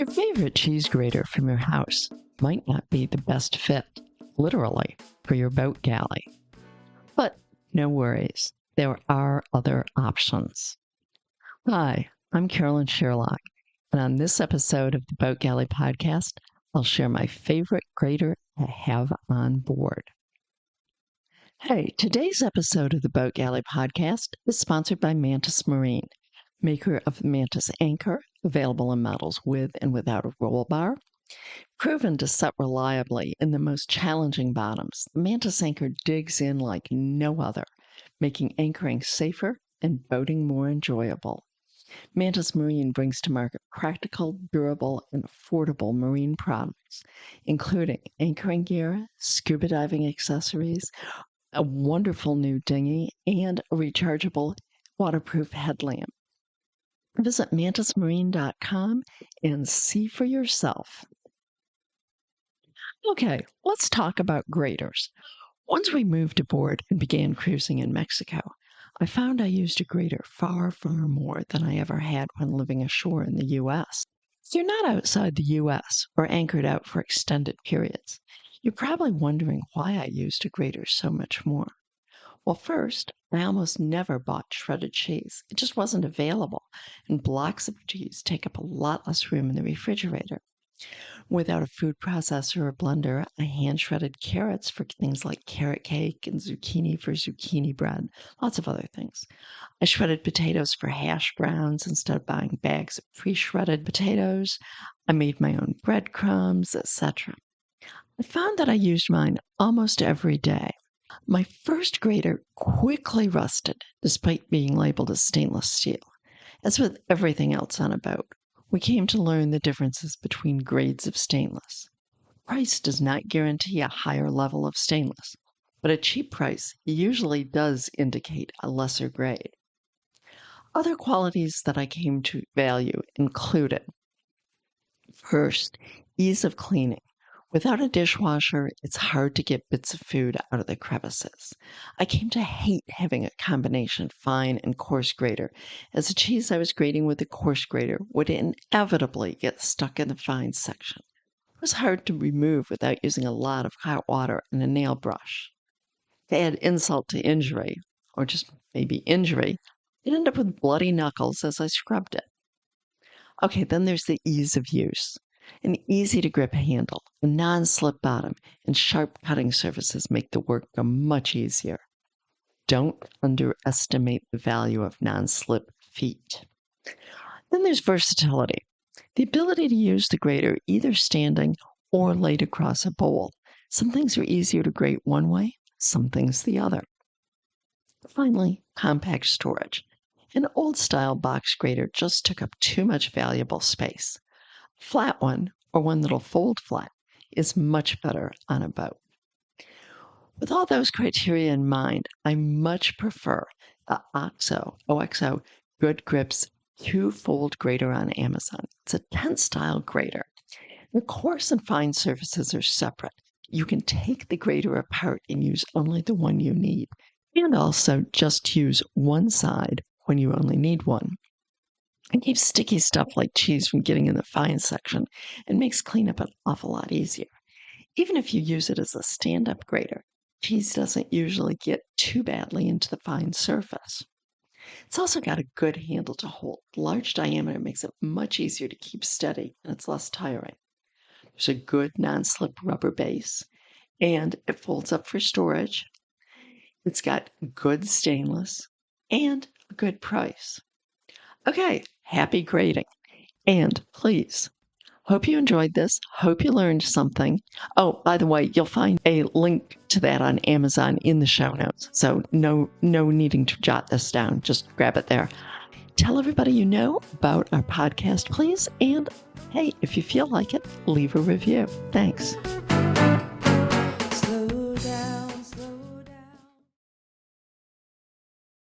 Your favorite cheese grater from your house might not be the best fit, literally, for your boat galley. But no worries, there are other options. Hi, I'm Carolyn Sherlock, and on this episode of the Boat Galley podcast, I'll share my favorite grater to have on board. Hey, today's episode of the Boat Galley podcast is sponsored by Mantis Marine, maker of the Mantis Anchor, available in models with and without a roll bar. Proven to set reliably in the most challenging bottoms, the Mantis Anchor digs in like no other, making anchoring safer and boating more enjoyable. Mantis Marine brings to market practical, durable, and affordable marine products, including anchoring gear, scuba diving accessories, a wonderful new dinghy, and a rechargeable waterproof headlamp. Visit mantismarine.com and see for yourself. Okay, let's talk about graters. Once we moved aboard and began cruising in Mexico, I found I used a grater far, far more than I ever had when living ashore in the U.S. If you're not outside the U.S. or anchored out for extended periods, you're probably wondering why I used a grater so much more. Well, first, I almost never bought shredded cheese. It just wasn't available, and blocks of cheese take up a lot less room in the refrigerator. Without a food processor or blender, I hand-shredded carrots for things like carrot cake and zucchini for zucchini bread, lots of other things. I shredded potatoes for hash browns instead of buying bags of pre-shredded potatoes. I made my own breadcrumbs, etc. I found that I used mine almost every day. My first grater quickly rusted, despite being labeled as stainless steel. As with everything else on a boat, we came to learn the differences between grades of stainless. Price does not guarantee a higher level of stainless, but a cheap price usually does indicate a lesser grade. Other qualities that I came to value included, first, ease of cleaning. Without a dishwasher, it's hard to get bits of food out of the crevices. I came to hate having a combination fine and coarse grater, as the cheese I was grating with the coarse grater would inevitably get stuck in the fine section. It was hard to remove without using a lot of hot water and a nail brush. To add insult to injury, or just maybe injury, I'd end up with bloody knuckles as I scrubbed it. Okay, then there's the ease of use. An easy-to-grip handle, a non-slip bottom, and sharp cutting surfaces make the work go much easier. Don't underestimate the value of non-slip feet. Then there's versatility. The ability to use the grater either standing or laid across a bowl. Some things are easier to grate one way, some things the other. Finally, compact storage. An old-style box grater just took up too much valuable space. Flat one, or one that'll fold flat, is much better on a boat. With all those criteria in mind, I much prefer the OXO Good Grips 2-fold grater on Amazon. It's a tent-style grater. The coarse and fine surfaces are separate. You can take the grater apart and use only the one you need, and also just use one side when you only need one. It keeps sticky stuff like cheese from getting in the fine section and makes cleanup an awful lot easier. Even if you use it as a stand-up grater, cheese doesn't usually get too badly into the fine surface. It's also got a good handle to hold. The large diameter makes it much easier to keep steady, and it's less tiring. There's a good non-slip rubber base, and it folds up for storage. It's got good stainless and a good price. Okay, happy grating. And please, hope you enjoyed this. Hope you learned something. Oh, by the way, you'll find a link to that on Amazon in the show notes. So no needing to jot this down. Just grab it there. Tell everybody you know about our podcast, please. And hey, if you feel like it, leave a review. Thanks.